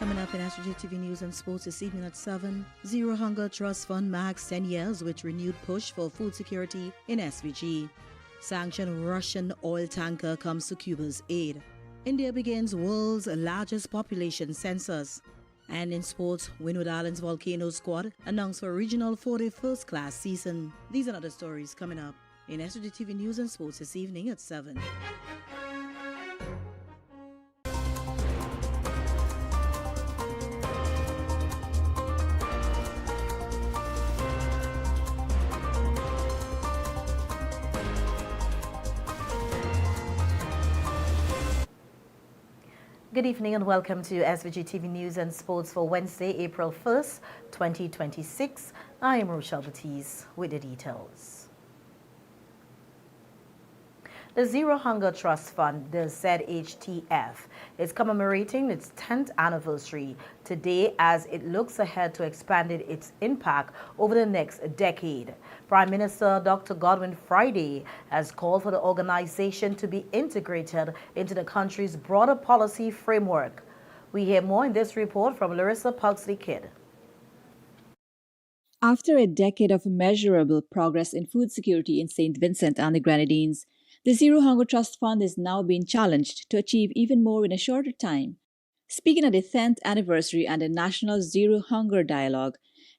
Coming up in SVG-TV News and Sports this evening at 7, Zero Hunger Trust Fund marks 10 years with renewed push for food security in SVG. Sanctioned Russian oil tanker comes to Cuba's aid. India begins world's largest population census. And in sports, Windward Island's Volcano squad announced for regional 41st class season. These and other stories coming up in SVG-TV News and Sports this evening at 7. Good evening and welcome to SVG-TV News and Sports for Wednesday, April 1st, 2026. I am Rochelle Baptiste with the details. The Zero Hunger Trust Fund, the SVG-TF, is commemorating its 10th anniversary today as it looks ahead to expanding its impact over the next decade. Prime Minister Dr. Godwin Friday has called for the organization to be integrated into the country's broader policy framework. We hear more in this report from Larissa Pugsley-Kidd. After a decade of measurable progress in food security in St. Vincent and the Grenadines, the Zero Hunger Trust Fund is now being challenged to achieve even more in a shorter time. Speaking at the 10th anniversary and the National Zero Hunger Dialogue,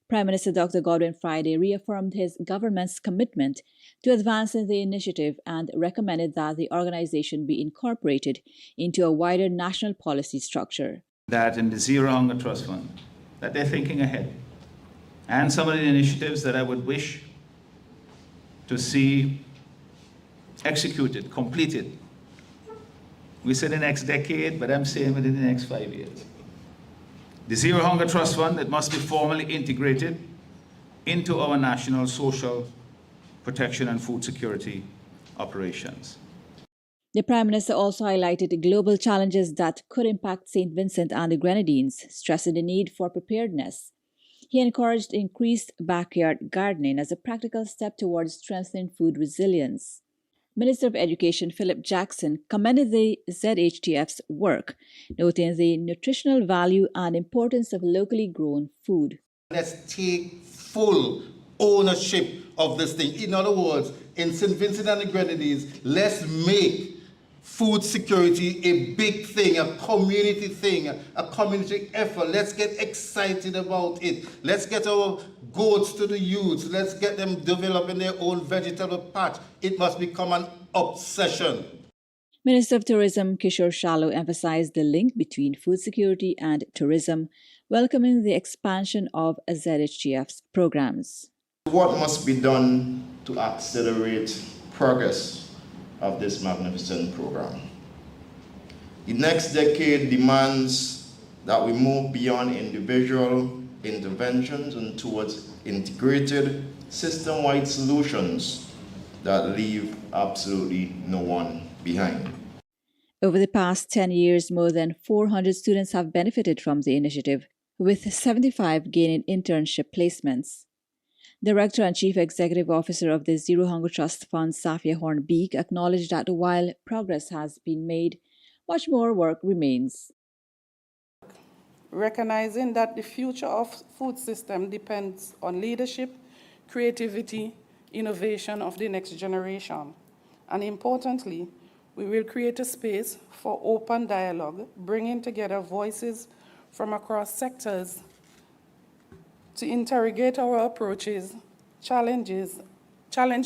Prime Minister Dr. Godwin Friday reaffirmed his government's commitment to advancing the initiative and recommended that the organization be incorporated into a wider national policy structure. That in the Zero Hunger Trust Fund, that they're thinking ahead. And some of the initiatives that I would wish to see executed, completed. We said the next decade, but I'm saying within the next 5 years. The Zero Hunger Trust Fund, it must be formally integrated into our national social protection and food security operations. The Prime Minister also highlighted the global challenges that could impact St. Vincent and the Grenadines, stressing the need for preparedness. He encouraged increased backyard gardening as a practical step towards strengthening food resilience. Minister of Education Philip Jackson commended the SVG-TF's work, noting the nutritional value and importance of locally grown food. Let's take full ownership of this thing. In other words, in St. Vincent and the Grenadines, let's make food security a big thing, a community thing, a community effort. Let's get excited about it. Let's get our goats to the youths. Let's get them developing their own vegetable patch. It must become an obsession. Minister of Tourism Kishore Shallow emphasized the link between food security and tourism, welcoming the expansion of SVG-TF's programs. What must be done to accelerate progress of this magnificent program? The next decade demands that we move beyond individual interventions and towards integrated, system-wide solutions that leave absolutely no one behind. Over the past 10 years, more than 400 students have benefited from the initiative, with 75 gaining internship placements. Director and Chief Executive Officer of the Zero Hunger Trust Fund, Safia Hornbeek, acknowledged that while progress has been made, much more work remains. Recognizing that the future of food system depends on leadership, creativity, innovation of the next generation. And importantly, we will create a space for open dialogue, bringing together voices from across sectors to interrogate our approaches, challenge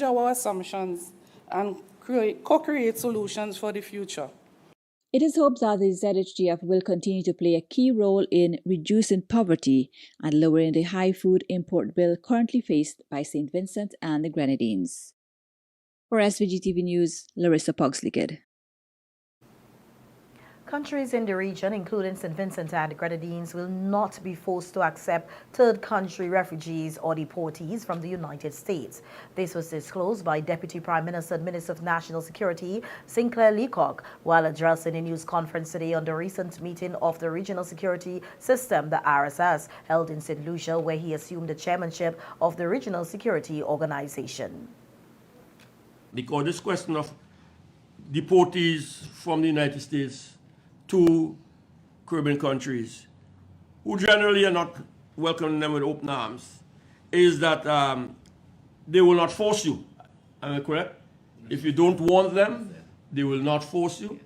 our assumptions, and co-create solutions for the future. It is hoped that the SVG-TF will continue to play a key role in reducing poverty and lowering the high food import bill currently faced by St. Vincent and the Grenadines. For SVG-TV News, Larissa Pugsley-Kidd. Countries in the region, including St. Vincent and the Grenadines, will not be forced to accept third country refugees or deportees from the United States. This was disclosed by Deputy Prime Minister and Minister of National Security, Sinclair Leacock, while addressing a news conference today on the recent meeting of the Regional Security System, the RSS, held in St. Lucia, where he assumed the chairmanship of the Regional Security Organization. Because this question of deportees from the United States to Caribbean countries who generally are not welcoming them with open arms, is that they will not force you. Am I correct? If you don't want them, they will not force you,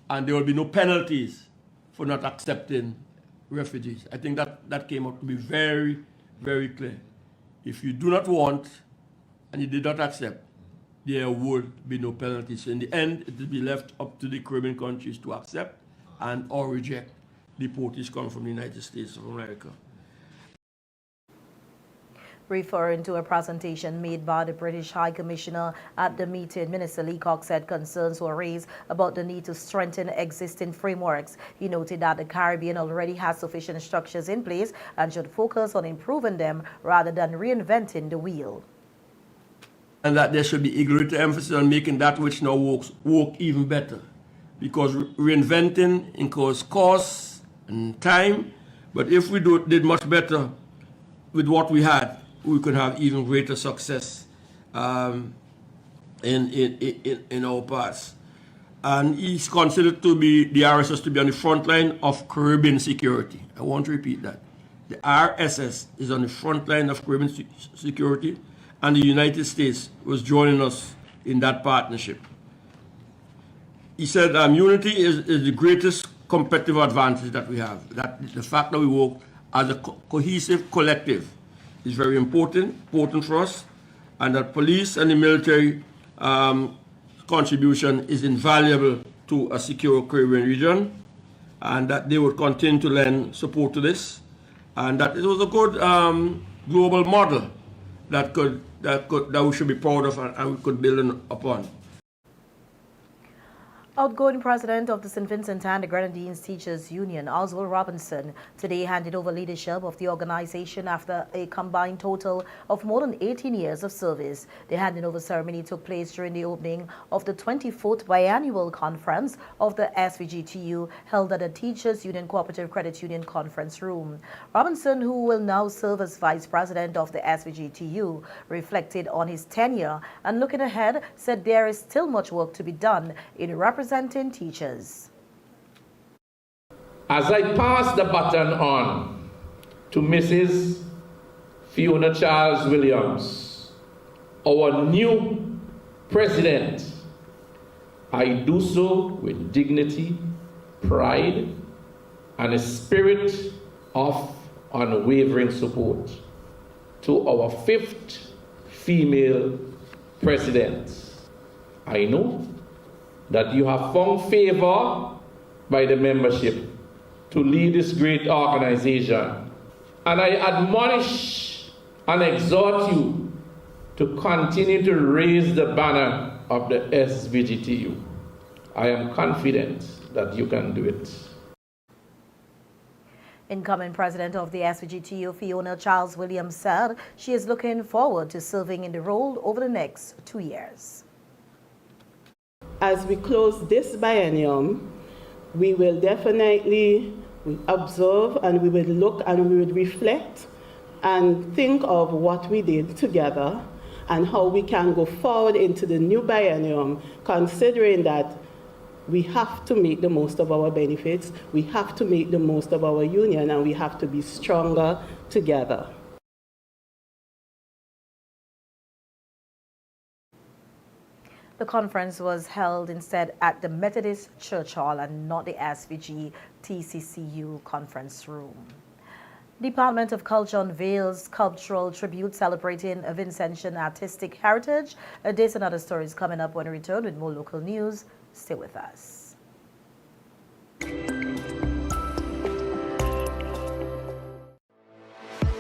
and there will be no penalties for not accepting refugees. I think that came out to be very, very clear. If you do not want and you did not accept, there would be no penalties. So in the end, it will be left up to the Caribbean countries to accept and or reject deportees coming from the United States of America. Referring to a presentation made by the British High Commissioner at the meeting, Minister Leacock said concerns were raised about the need to strengthen existing frameworks. He noted that the Caribbean already has sufficient structures in place and should focus on improving them rather than reinventing the wheel. And that there should be a greater emphasis on making that which now work even better. Because reinventing incurs costs and time, but if we did much better with what we had, we could have even greater success in our parts. And he's considered to be, the RSS to be on the front line of Caribbean security. I want to repeat that. The RSS is on the front line of Caribbean security, and the United States was joining us in that partnership. He said unity is the greatest competitive advantage that we have. That the fact that we work as a cohesive collective is very important for us, and that police and the military contribution is invaluable to a secure Caribbean region, and that they would continue to lend support to this, and that it was a good global model that we should be proud of and we could build upon. Outgoing president of the St. Vincent and the Grenadines Teachers Union, Oswald Robinson, today handed over leadership of the organization after a combined total of more than 18 years of service. The handing over ceremony took place during the opening of the 24th biannual conference of the SVG-TU held at the Teachers Union Cooperative Credit Union Conference Room. Robinson, who will now serve as vice president of the SVG-TU, reflected on his tenure and looking ahead said there is still much work to be done in representing teachers. As I pass the baton on to Mrs. Fiona Charles Williams, our new president, I do so with dignity, pride, and a spirit of unwavering support to our 5th female president. I know that you have found favor by the membership to lead this great organization. And I admonish and exhort you to continue to raise the banner of the SVGTU. I am confident that you can do it. Incoming president of the SVG-TU, Fiona Charles Williams, said she is looking forward to serving in the role over the next 2 years. As we close this biennium, we will definitely observe and we will look and we will reflect and think of what we did together and how we can go forward into the new biennium, considering that we have to make the most of our benefits, we have to make the most of our union, and we have to be stronger together. The conference was held instead at the Methodist Church Hall and not the SVG-TCCU conference room. Department of Culture unveils cultural tribute celebrating Vincentian artistic heritage. This and other stories coming up when we return with more local news. Stay with us.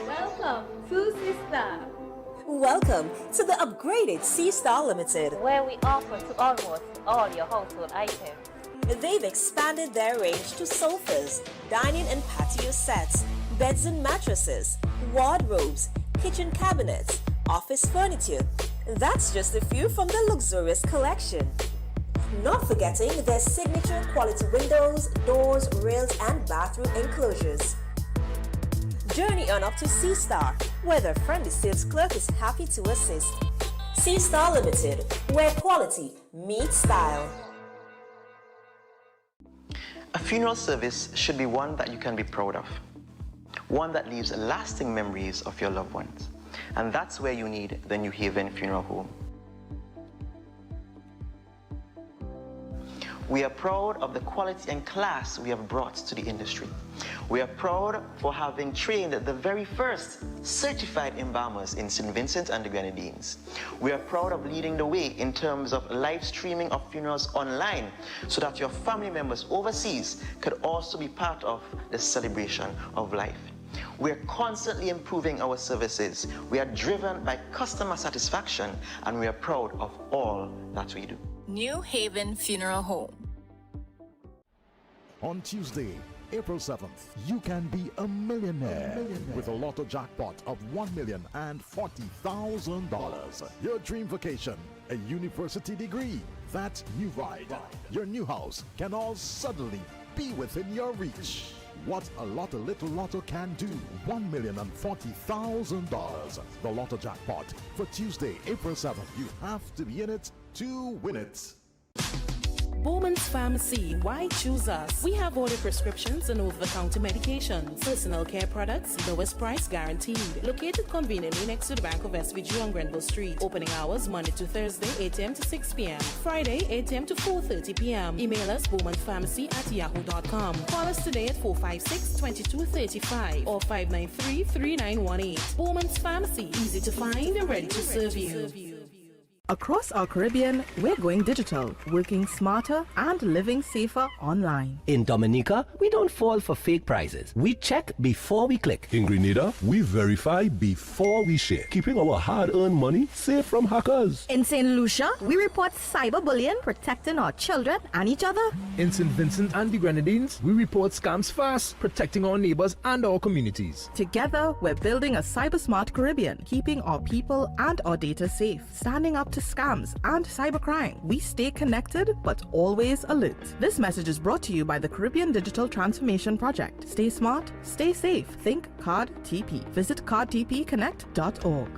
Welcome to Sister. Welcome to the upgraded C-Star Limited, where we offer to almost all your household items. They've expanded their range to sofas, dining and patio sets, beds and mattresses, wardrobes, kitchen cabinets, office furniture. That's just a few from the luxurious collection. Not forgetting their signature quality windows, doors, rails, and bathroom enclosures. Journey on up to C-Star, where their friendly sales clerk is happy to assist. C-Star Limited, where quality meets style. A funeral service should be one that you can be proud of. one that leaves lasting memories of your loved ones. And that's where you need the New Haven Funeral Home. We are proud of the quality and class we have brought to the industry. We are proud for having trained the very first certified embalmers in St. Vincent and the Grenadines. We are proud of leading the way in terms of live streaming of funerals online so that your family members overseas could also be part of the celebration of life. We are constantly improving our services. We are driven by customer satisfaction, and we are proud of all that we do. New Haven Funeral Home. On Tuesday, April 7th, you can be a millionaire with a lotto jackpot of $1,040,000. Your dream vacation, a university degree, that new ride, your new house can all suddenly be within your reach. What a Lotto Little Lotto can do. $1,040,000. The Lotto jackpot for Tuesday, April 7th. You have to be in it to win it. Bowman's Pharmacy, why choose us? We have all the prescriptions and over-the-counter medications, personal care products, lowest price guaranteed. Located conveniently next to the Bank of SVG on Grenville Street. Opening hours Monday to Thursday, 8 a.m. to 6 p.m. Friday, 8 a.m. to 4:30 p.m. Email us bowmanpharmacy@yahoo.com. Call us today at 456-2235 or 593-3918. Bowman's Pharmacy, easy to find and ready to serve you. Across our Caribbean, we're going digital, working smarter and living safer online. In Dominica, we don't fall for fake prizes. We check before we click. In Grenada, we verify before we share, keeping our hard-earned money safe from hackers. In St. Lucia, we report cyberbullying, protecting our children and each other. In St. Vincent and the Grenadines, we report scams fast, protecting our neighbors and our communities. Together, we're building a cyber-smart Caribbean, keeping our people and our data safe, standing up to scams and cybercrime. We stay connected, but always alert. This message is brought to you by the Caribbean Digital Transformation Project. Stay smart, stay safe. Think Card TP. Visit cardtpconnect.org.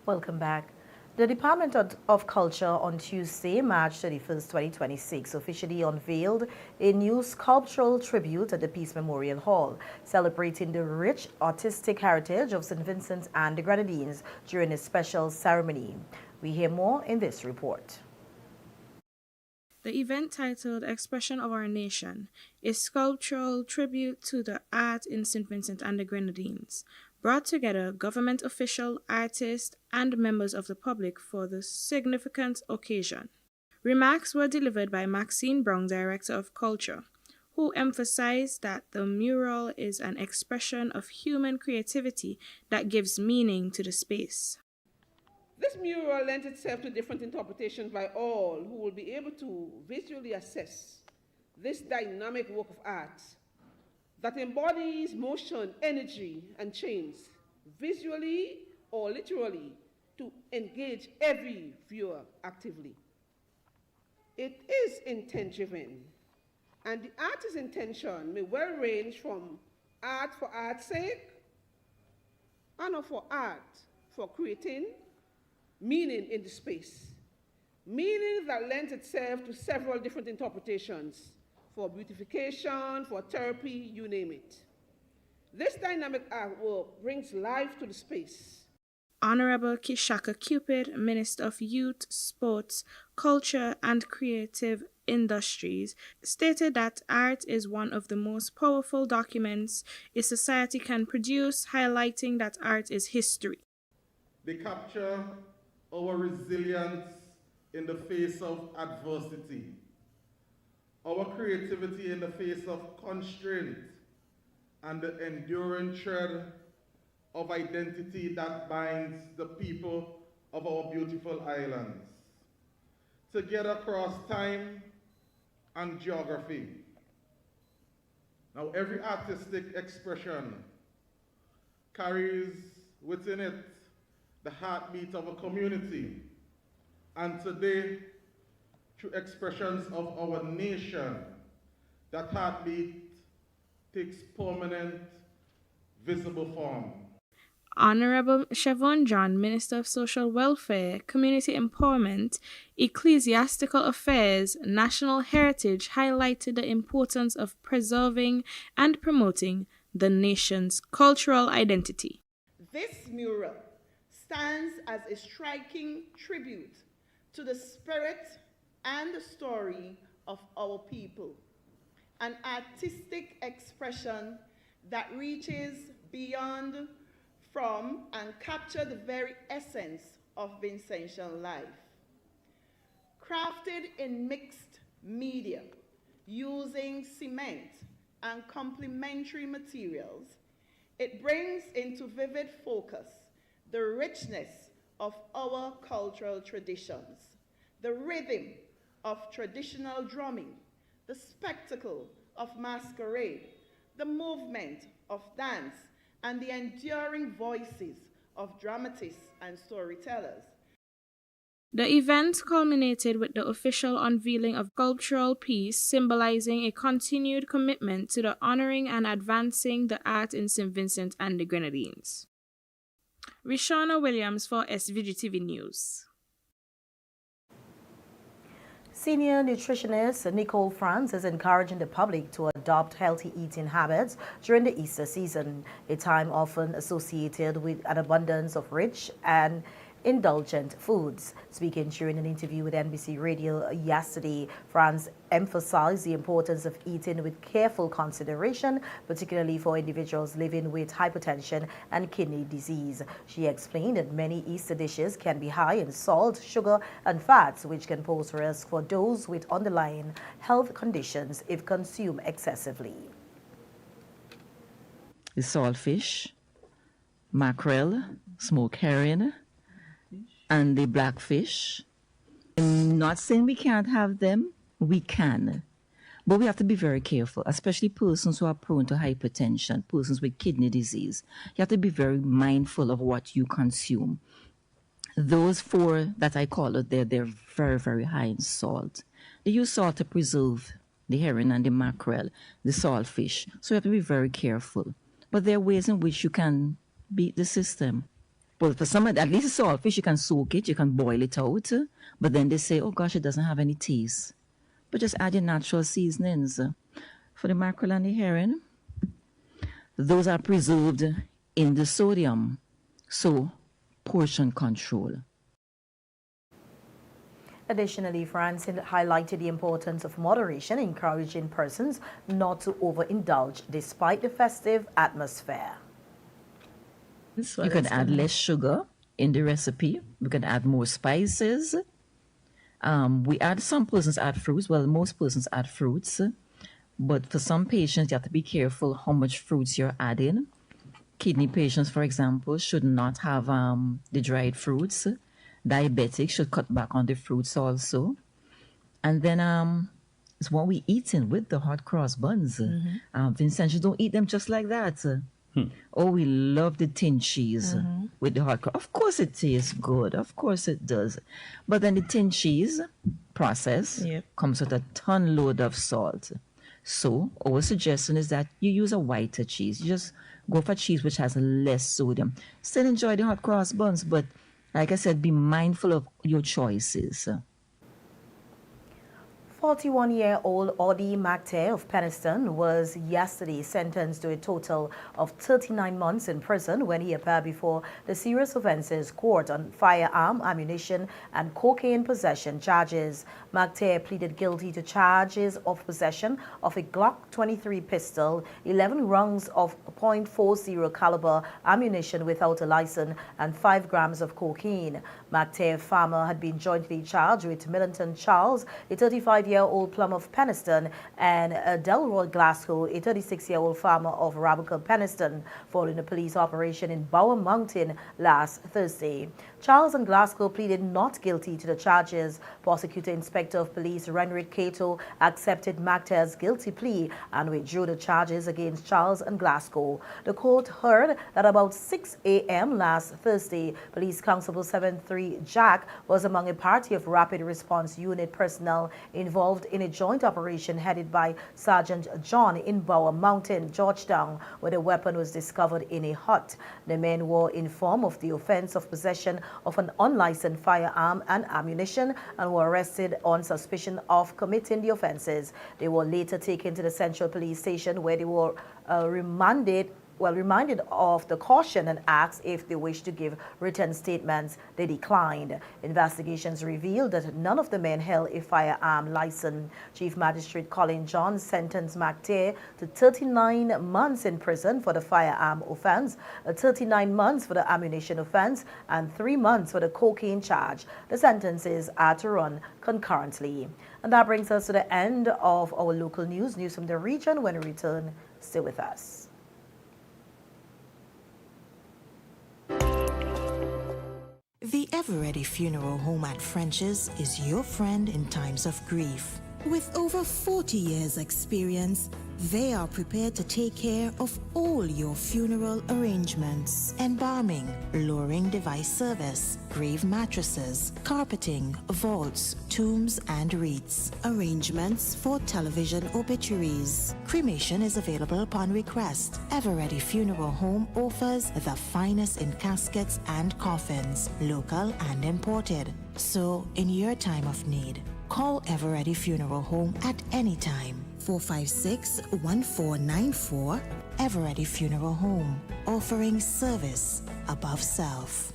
Welcome back. The Department of Culture on Tuesday, March 31st, 2026, officially unveiled a new sculptural tribute at the Peace Memorial Hall, celebrating the rich artistic heritage of St. Vincent and the Grenadines during a special ceremony. We hear more in this report. The event, titled Expression of Our Nation, is a sculptural tribute to the art in St. Vincent and the Grenadines, brought together government officials, artists, and members of the public for the significant occasion. Remarks were delivered by Maxine Brown, Director of Culture, who emphasized that the mural is an expression of human creativity that gives meaning to the space. This mural lends itself to different interpretations by all who will be able to visually assess this dynamic work of art that embodies motion, energy, and change, visually or literally, to engage every viewer actively. It is intent-driven, and the artist's intention may well range from art for art's sake, and for art for creating meaning in the space, meaning that lends itself to several different interpretations, for beautification, for therapy, you name it. This dynamic artwork brings life to the space. Honorable Kishaka Cupid, Minister of Youth, Sports, Culture and Creative Industries, stated that art is one of the most powerful documents a society can produce, highlighting that art is history. They capture our resilience in the face of adversity, our creativity in the face of constraint, and the enduring thread of identity that binds the people of our beautiful islands together across time and geography. Now, every artistic expression carries within it the heartbeat of a community, and today, through expressions of our nation, that heartbeat takes permanent, visible form. Honorable Siobhan John, Minister of Social Welfare, Community Empowerment, Ecclesiastical Affairs, National Heritage, highlighted the importance of preserving and promoting the nation's cultural identity. This mural stands as a striking tribute to the spirit and the story of our people, an artistic expression that reaches beyond, from, and captures the very essence of Vincentian life. Crafted in mixed media, using cement and complementary materials, it brings into vivid focus the richness of our cultural traditions, the rhythm of traditional drumming, the spectacle of masquerade, the movement of dance, and the enduring voices of dramatists and storytellers. The event culminated with the official unveiling of sculptural piece symbolizing a continued commitment to the honoring and advancing the art in St. Vincent and the Grenadines. Rishana Williams for SVG-TV News. Senior nutritionist Nicole Franz is encouraging the public to adopt healthy eating habits during the Easter season, a time often associated with an abundance of rich and indulgent foods. Speaking during an interview with NBC Radio yesterday, Franz emphasized the importance of eating with careful consideration, particularly for individuals living with hypertension and kidney disease. She explained that many Easter dishes can be high in salt, sugar, and fats, which can pose risk for those with underlying health conditions if consumed excessively. The saltfish, mackerel, smoked herring, and the blackfish. I'm not saying we can't have them, we can. But we have to be very careful, especially persons who are prone to hypertension, persons with kidney disease. You have to be very mindful of what you consume. Those four that I call it, they're very, very high in salt. They use salt to preserve the herring and the mackerel, the saltfish. So you have to be very careful. But there are ways in which you can beat the system. But for some, at least the saltfish, you can soak it, you can boil it out. But then they say, oh gosh, it doesn't have any taste. But just add your natural seasonings. For the mackerel and the herring, those are preserved in the sodium. So, portion control. Additionally, France highlighted the importance of moderation, encouraging persons not to overindulge despite the festive atmosphere. You can add less sugar in the recipe. We can add more spices. Some persons add fruits. Well, most persons add fruits. But for some patients, you have to be careful how much fruits you're adding. Kidney patients, for example, should not have the dried fruits. Diabetics should cut back on the fruits also. And then it's what we're eating with the hot cross buns. Vincentians don't eat them just like that. Oh, we love the tin cheese with the hot cross. Of course it tastes good. Of course it does. But then the tin cheese process comes with a ton load of salt. So our suggestion is that you use a whiter cheese. You just go for cheese which has less sodium. Still enjoy the hot cross buns, but like I said, be mindful of your choices. 41-year-old Audie McTair of Penniston was yesterday sentenced to a total of 39 months in prison when he appeared before the Serious Offences Court on firearm, ammunition, and cocaine possession charges. McTair pleaded guilty to charges of possession of a Glock 23 pistol, 11 rounds of .40 caliber ammunition without a license, and 5 grams of cocaine. McTair Farmer had been jointly charged with Milton Charles, a 35-year-old plumber of Penniston, and Delroy Glasgow, a 36-year-old farmer of Rabica, Penniston, following a police operation in Bower Mountain last Thursday. Charles and Glasgow pleaded not guilty to the charges. Prosecutor Inspector of Police Renrick Cato accepted McTair's guilty plea and withdrew the charges against Charles and Glasgow. The court heard that about 6 a.m. last Thursday, Police Constable 73 Jack was among a party of Rapid Response Unit personnel involved involved in a joint operation headed by Sergeant John in Bower Mountain, Georgetown, where the weapon was discovered in a hut. The men were informed of the offense of possession of an unlicensed firearm and ammunition and were arrested on suspicion of committing the offenses. They were later taken to the Central Police Station, where they were reminded of the caution and asked if they wished to give written statements. They declined. Investigations revealed that none of the men held a firearm license. Chief Magistrate Colin John sentenced McTeer to 39 months in prison for the firearm offense, 39 months for the ammunition offense, and 3 months for the cocaine charge. The sentences are to run concurrently. And that brings us to the end of our local news from the region. When we return, stay with us. The Everready Funeral Home at French's is your friend in times of grief. With over 40 years' experience, they are prepared to take care of all your funeral arrangements. Embalming, lowering device service, grave mattresses, carpeting, vaults, tombs, and wreaths. Arrangements for television obituaries. Cremation is available upon request. Everready Funeral Home offers the finest in caskets and coffins, local and imported. So, in your time of need, call Everready Funeral Home at any time. 456-1494. Everready Funeral Home, offering service above self.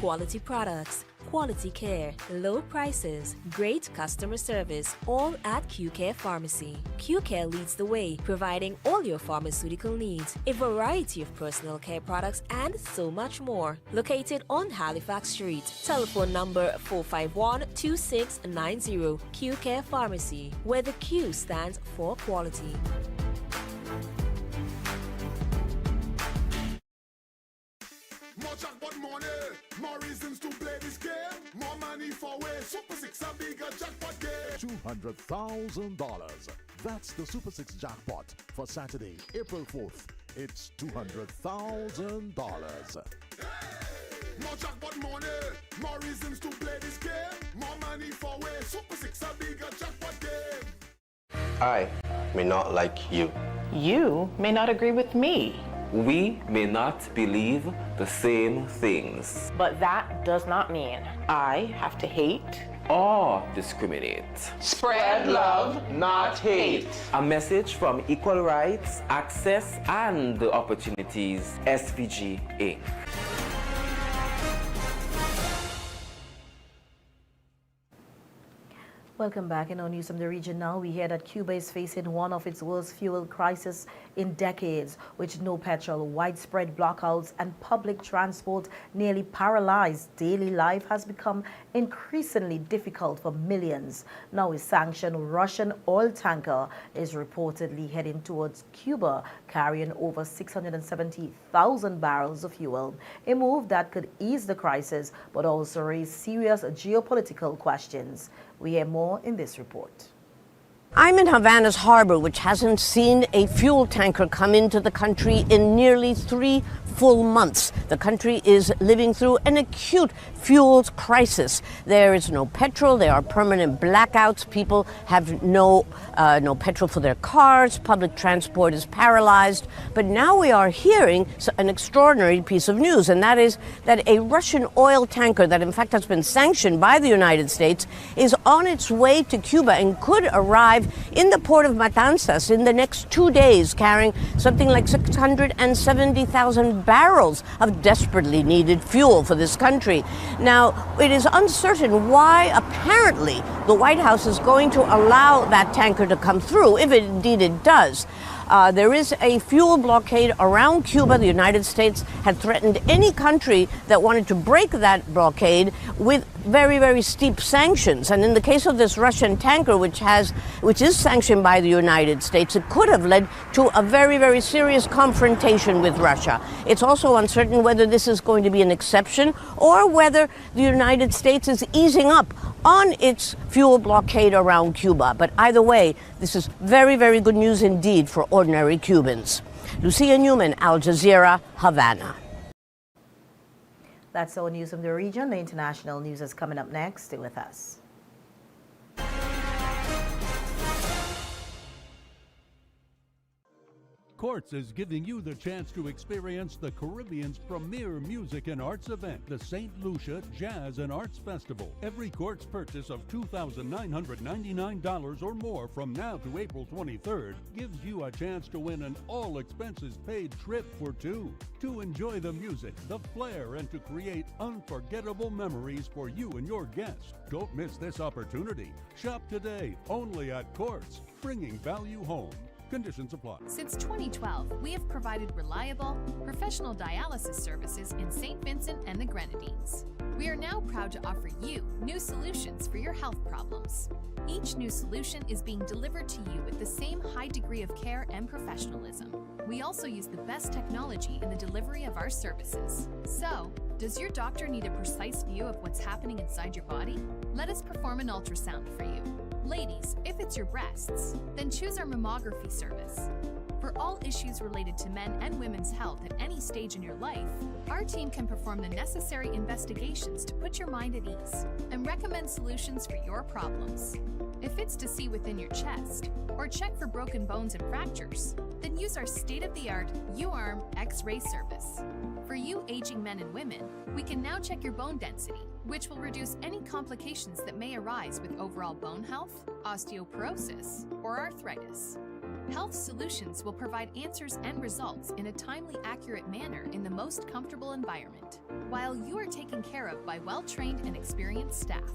Quality products, quality care, low prices, great customer service, all at Q-Care Pharmacy. Q-Care leads the way, providing all your pharmaceutical needs, a variety of personal care products, and so much more. Located on Halifax Street. Telephone number 451-2690. Q-Care Pharmacy, where the Q stands for quality. More jackpot money, more reasons to play this game. More money for way. Super 6 a bigger jackpot game. $200,000. That's the Super 6 jackpot for Saturday, April 4th. It's $200,000. More jackpot money, more reasons to play this game. More money for way. Super 6 a bigger jackpot game. I may not like you. You may not agree with me. We may not believe the same things. But that does not mean I have to hate or discriminate. Spread love, not hate. A message from Equal Rights, Access and Opportunities, SVG Inc. Welcome back. In our news from the region now, we hear that Cuba is facing one of its worst fuel crises in decades, with no petrol, widespread blackouts, and public transport nearly paralyzed. Daily life has become increasingly difficult for millions. Now a sanctioned Russian oil tanker is reportedly heading towards Cuba, carrying over 670,000 barrels of fuel, a move that could ease the crisis but also raise serious geopolitical questions. We hear more in this report. I'm in Havana's harbor, which hasn't seen a fuel tanker come into the country in nearly 3 full months. The country is living through an acute fuels crisis. There is no petrol. There are permanent blackouts. People have no petrol for their cars. Public transport is paralyzed. But now we are hearing an extraordinary piece of news, and that is that a Russian oil tanker that in fact has been sanctioned by the United States is on its way to Cuba and could arrive in the port of Matanzas in the next 2 days, carrying something like 670,000 barrels of desperately needed fuel for this country. Now, it is uncertain why apparently the White House is going to allow that tanker to come through, if indeed it does. There is a fuel blockade around Cuba. The United States had threatened any country that wanted to break that blockade with very, very steep sanctions. And in the case of this Russian tanker, which is sanctioned by the United States, it could have led to a very, very serious confrontation with Russia. It's also uncertain whether this is going to be an exception or whether the United States is easing up on its fuel blockade around Cuba. But either way, this is very, very good news indeed for ordinary Cubans. Lucia Newman, Al Jazeera, Havana. That's our news from the region. The international news is coming up next. Stay with us. Courts is giving you the chance to experience the Caribbean's premier music and arts event, the St. Lucia Jazz and Arts Festival. Every Courts purchase of $2,999 or more from now to April 23rd gives you a chance to win an all-expenses-paid trip for two. To enjoy the music, the flair, and to create unforgettable memories for you and your guests. Don't miss this opportunity. Shop today, only at Courts, bringing value home. Conditions apply. Since 2012, we have provided reliable, professional dialysis services in St. Vincent and the Grenadines. We are now proud to offer you new solutions for your health problems. Each new solution is being delivered to you with the same high degree of care and professionalism. We also use the best technology in the delivery of our services. So, does your doctor need a precise view of what's happening inside your body? Let us perform an ultrasound for you. Ladies, if it's your breasts, then choose our mammography service. For all issues related to men and women's health at any stage in your life, our team can perform the necessary investigations to put your mind at ease and recommend solutions for your problems. If it's to see within your chest or check for broken bones and fractures, then use our state-of-the-art U-Arm X-ray service. For you aging men and women, we can now check your bone density, which will reduce any complications that may arise with overall bone health, osteoporosis, or arthritis. Health Solutions will provide answers and results in a timely, accurate manner in the most comfortable environment, while you are taken care of by well-trained and experienced staff.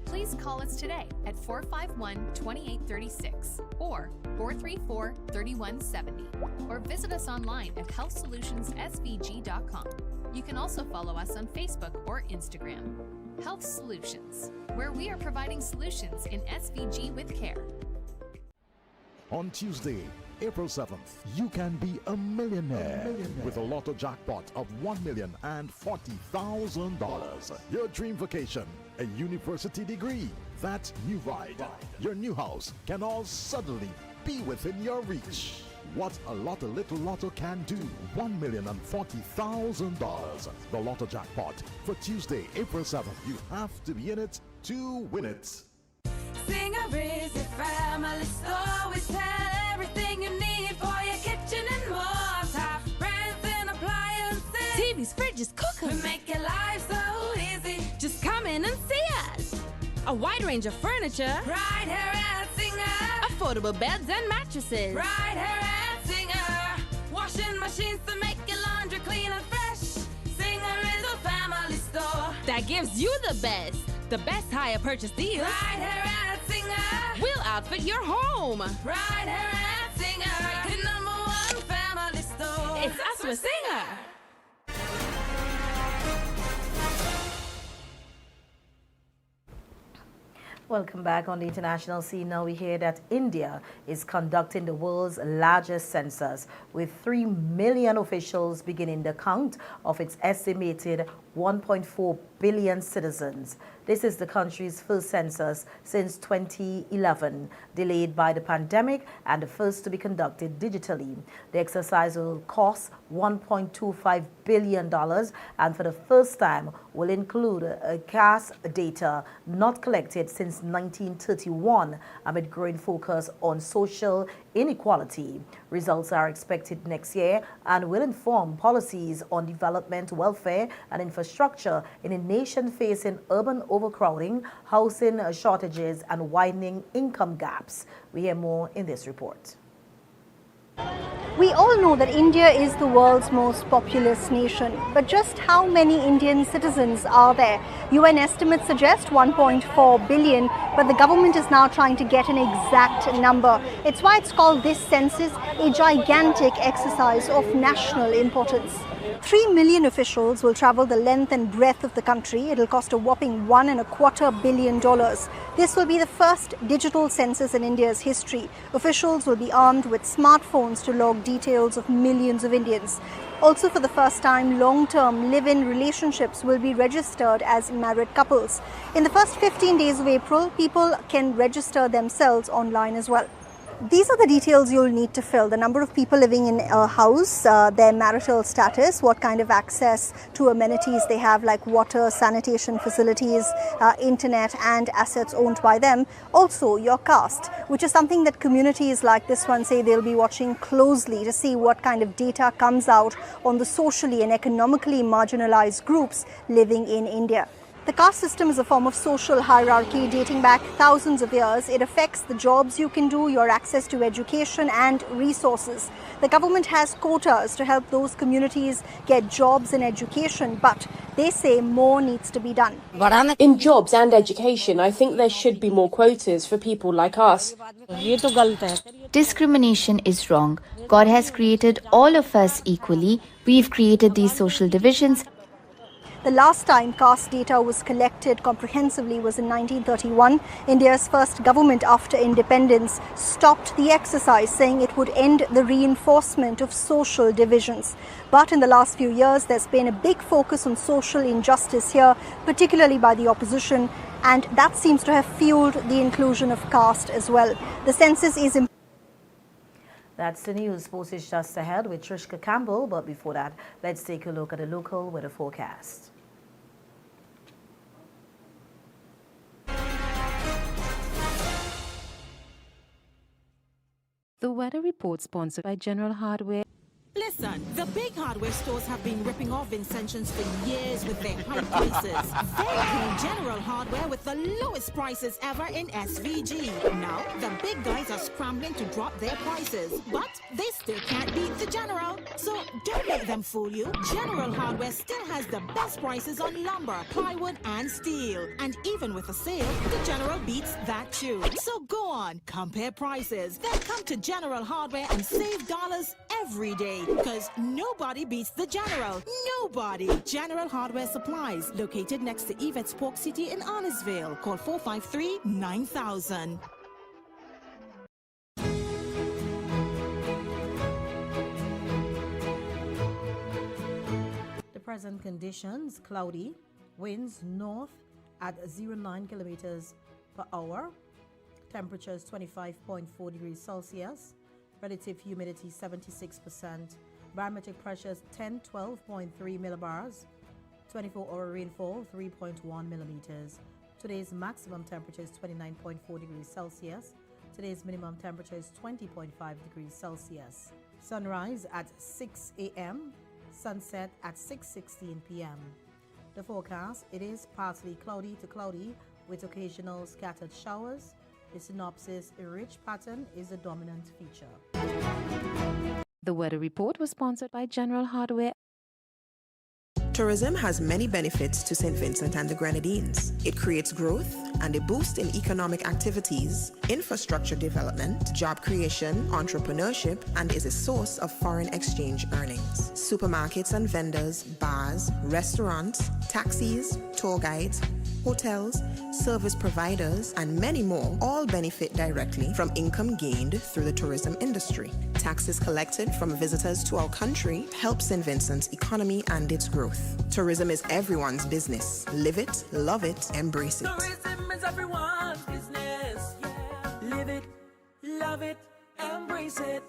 Please call us today at 451-2836 or 434-3170, or visit us online at healthsolutionsSVG.com. You can also follow us on Facebook or Instagram. Health Solutions, where we are providing solutions in SVG with care. On Tuesday, April 7th, you can be a millionaire with a lotto jackpot of $1,040,000. Your dream vacation, a university degree, that new ride, your new house can all suddenly be within your reach. What a little lotto can do. $1,040,000. The lotto jackpot for Tuesday, April 7th. You have to be in it to win it. Singer is a family store. We sell everything you need for your kitchen and more. Top brands and appliances. TVs, fridges, cookers. We make your life so easy. Just come in and see us. A wide range of furniture. Right here at Singer. Affordable beds and mattresses. Right here at Singer. Washing machines to make your laundry clean and fresh. Singer is a family store that gives you the best hire purchase deals. Right here at Singer. We'll outfit your home. Right here at Singer. The #1 family store. It's us with Singer. Welcome back on the international scene. Now we hear that India is conducting the world's largest census, with 3 million officials beginning the count of its estimated 1.4 billion citizens. This is the country's first census since 2011, delayed by the pandemic and the first to be conducted digitally. The exercise will cost $1.25 billion and for the first time will include caste data not collected since 1931 amid growing focus on social inequality. Results are expected next year and will inform policies on development, welfare, and infrastructure in a nation facing urban overcrowding, housing shortages, and widening income gaps. We hear more in this report. We all know that India is the world's most populous nation, but just how many Indian citizens are there? UN estimates suggest 1.4 billion, but the government is now trying to get an exact number. It's why it's called this census a gigantic exercise of national importance. 3 million officials will travel the length and breadth of the country. It'll cost a whopping $1.25 billion. This will be the first digital census in India's history. Officials will be armed with smartphones to log details of millions of Indians. Also, for the first time, long-term live-in relationships will be registered as married couples. In the first 15 days of April, people can register themselves online as well. These are the details you'll need to fill: the number of people living in a house, their marital status, what kind of access to amenities they have like water, sanitation facilities, internet and assets owned by them. Also your caste, which is something that communities like this one say they'll be watching closely to see what kind of data comes out on the socially and economically marginalized groups living in India. The caste system is a form of social hierarchy dating back thousands of years. It affects the jobs you can do, your access to education and resources. The government has quotas to help those communities get jobs and education, but they say more needs to be done. In jobs and education, I think there should be more quotas for people like us. Discrimination is wrong. God has created all of us equally. We've created these social divisions. The last time caste data was collected comprehensively was in 1931. India's first government after independence stopped the exercise, saying it would end the reinforcement of social divisions. But in the last few years, there's been a big focus on social injustice here, particularly by the opposition, and that seems to have fueled the inclusion of caste as well. The census is important. That's the news. Sports is just ahead with Trishka Campbell, but before that, let's take a look at the local weather forecast. The weather report sponsored by General Hardware. Listen, the big hardware stores have been ripping off Vincentians for years with their high prices. They came General Hardware with the lowest prices ever in SVG. Now, the big guys are scrambling to drop their prices, but they still can't beat the General. So don't let them fool you. General Hardware still has the best prices on lumber, plywood, and steel. And even with a sale, the General beats that too. So go on, compare prices. Then come to General Hardware and save dollars every day. Because nobody beats the General. Nobody. General Hardware Supplies, located next to Yvette's Pork City in Arnesville. Call 453-9000. The present conditions: cloudy, winds north at 09 kilometers per hour, temperatures 25.4 degrees Celsius, relative humidity 76%, barometric pressures 1012.3 millibars, 24-hour rainfall 3.1 millimeters. Today's maximum temperature is 29.4 degrees Celsius. Today's minimum temperature is 20.5 degrees Celsius. Sunrise at 6 a.m., sunset at 6:16 p.m. The forecast: it is partly cloudy to cloudy with occasional scattered showers. The synopsis: a rich pattern is the dominant feature. The weather report was sponsored by General Hardware. Tourism has many benefits to St. Vincent and the Grenadines. It creates growth and a boost in economic activities, infrastructure development, job creation, entrepreneurship, and is a source of foreign exchange earnings. Supermarkets and vendors, bars, restaurants, taxis, tour guides, hotels, service providers, and many more all benefit directly from income gained through the tourism industry. Taxes collected from visitors to our country help St. Vincent's economy and its growth. Tourism is everyone's business. Live it, love it, embrace it. Tourism is everyone's business. Yeah. Live it, love it, embrace it.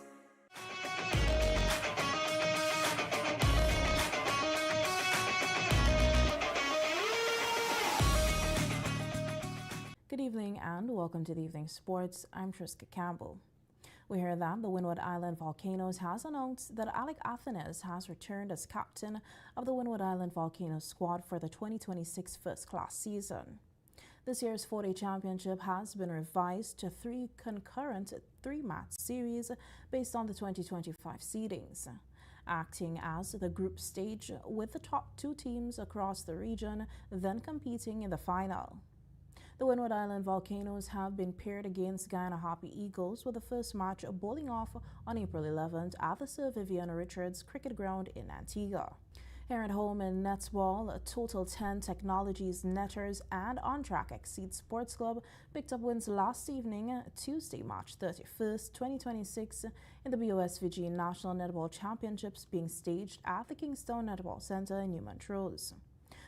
Good evening and welcome to the Evening Sports. I'm Trishka Campbell. We hear that the Windward Island Volcanoes has announced that Alec Athenes has returned as captain of the Windward Island Volcanoes squad for the 2026 first class season. This year's 4-day championship has been revised to 3 concurrent 3-match series based on the 2025 seedings, acting as the group stage with the top 2 teams across the region then competing in the final. The Windward Island Volcanoes have been paired against Guyana Harpy Eagles, with the first match bowling off on April 11th at the Sir Vivian Richards Cricket Ground in Antigua. Here at home in netball, Total 10 Technologies Netters and On Track Exceed Sports Club picked up wins last evening, Tuesday, March 31st, 2026, in the BOSVG National Netball Championships being staged at the Kingstown Netball Center in New Montrose.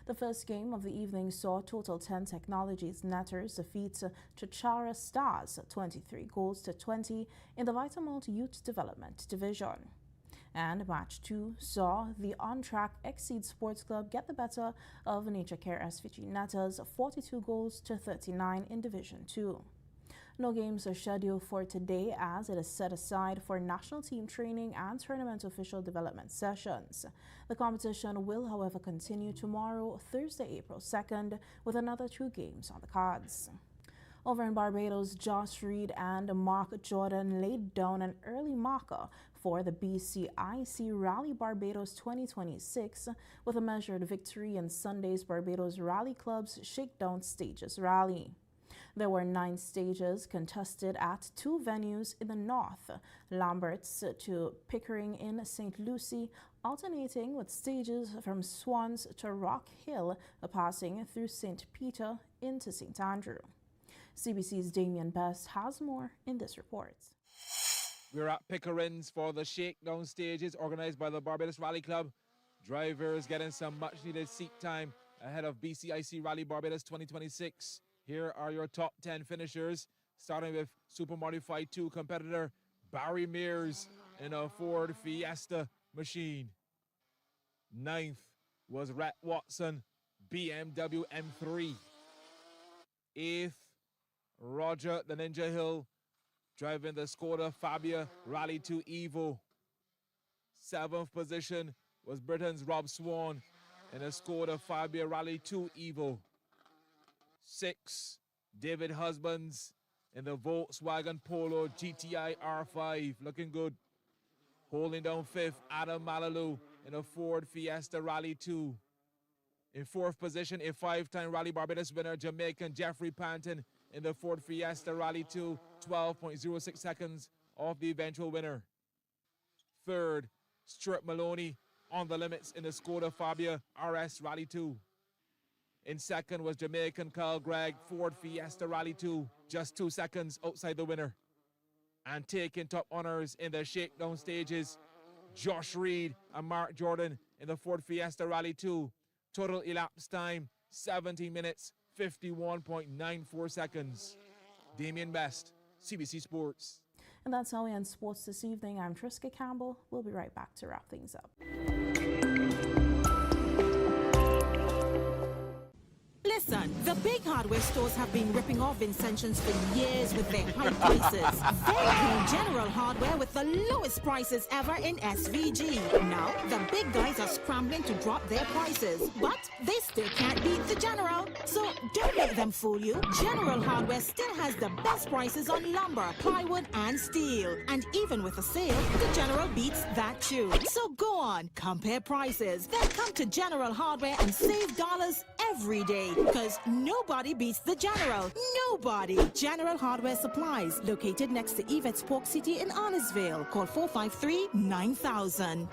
The first game of the evening saw Total 10 Technologies Netters defeat Chachara Stars 23 goals to 20 in the Vitamalt Youth Development Division. And match 2 saw the on-track Exceed Sports Club get the better of Nature Care SVG Netters 42 goals to 39 in Division 2. No games are scheduled for today as it is set aside for national team training and tournament official development sessions. The competition will, however, continue tomorrow, Thursday, April 2nd, with another 2 games on the cards. Over in Barbados, Josh Reed and Mark Jordan laid down an early marker for the BCIC Rally Barbados 2026 with a measured victory in Sunday's Barbados Rally Club's Shakedown Stages Rally. There were 9 stages contested at 2 venues in the north, Lamberts to Pickering in St. Lucie, alternating with stages from Swans to Rock Hill, passing through St. Peter into St. Andrew. CBC's Damien Best has more in this report. We're at Pickering's for the shakedown stages organized by the Barbados Rally Club. Drivers getting some much-needed seat time ahead of BCIC Rally Barbados 2026. Here are your top 10 finishers, starting with Super Modified 2 competitor Barry Mears in a Ford Fiesta machine. 9th was Rhett Watson, BMW M3. 8th, Roger the Ninja Hill, driving the Skoda Fabia Rally 2 Evo. 7th position was Britain's Rob Swan in a Skoda Fabia Rally 2 Evo. 6th, David Husbands in the Volkswagen Polo GTI R5, looking good. Holding down 5th, Adam Malalou in a Ford Fiesta Rally 2. In 4th position, a 5-time Rally Barbados winner, Jamaican Jeffrey Panton in the Ford Fiesta Rally 2, 12.06 seconds off the eventual winner. 3rd, Stuart Maloney on the limits in the Skoda Fabia RS Rally 2. In 2nd was Jamaican Carl Gregg, Ford Fiesta Rally 2, just 2 seconds outside the winner. And taking top honors in the shakedown stages, Josh Reed and Mark Jordan in the Ford Fiesta Rally 2. Total elapsed time, 17 minutes, 51.94 seconds. Damien Best, CBC Sports. And that's how we end sports this evening. I'm Triska Campbell. We'll be right back to wrap things up. Listen, the big hardware stores have been ripping off Vincentians for years with their high prices. They came General Hardware with the lowest prices ever in SVG. Now, the big guys are scrambling to drop their prices, but they still can't beat the General. So don't let them fool you. General Hardware still has the best prices on lumber, plywood, and steel. And even with a sale, the General beats that too. So go on, compare prices, then come to General Hardware and save dollars every day. Because nobody beats the General. Nobody. General Hardware Supplies, located next to Yvette's Pork City in Arnisville. Call 453-9000.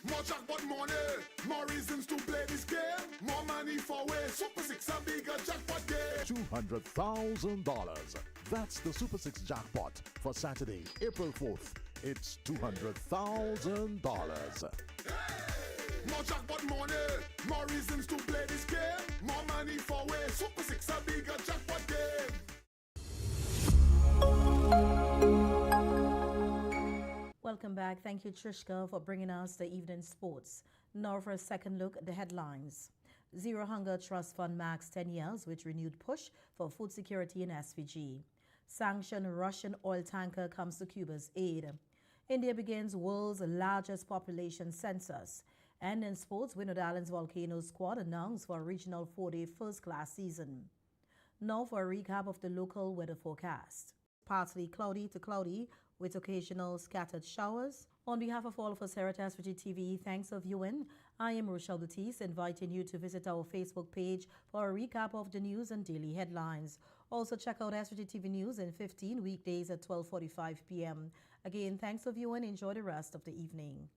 More jackpot money, more reasons to play this game. More money for way. Super 6 a bigger jackpot game. $200,000. That's the Super 6 jackpot for Saturday, April 4th. It's $200,000. More jackpot money, more reasons to play this game. More money for way. Super 6 a bigger jackpot game. Welcome back. Thank you, Trishka, for bringing us the evening sports. Now for a second look at the headlines. Zero Hunger Trust Fund marks 10 years with renewed push for food security in SVG. Sanctioned Russian oil tanker comes to Cuba's aid. India begins world's largest population census. And in sports, Windward Islands Volcano squad announced for a regional 4-day first-class season. Now for a recap of the local weather forecast. Partly cloudy to cloudy with occasional scattered showers. On behalf of all of us here at SVG-TV, thanks for viewing. I am Rochelle Batiste, inviting you to visit our Facebook page for a recap of the news and daily headlines. Also check out SVG-TV News in 15 weekdays at 12:45 p.m. Again, thanks for viewing. Enjoy the rest of the evening.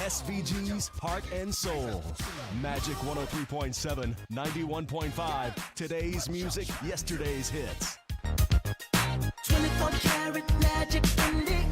SVG's Heart and Soul. Magic 103.7, 91.5. Today's music, yesterday's hits. 4 karat magic in the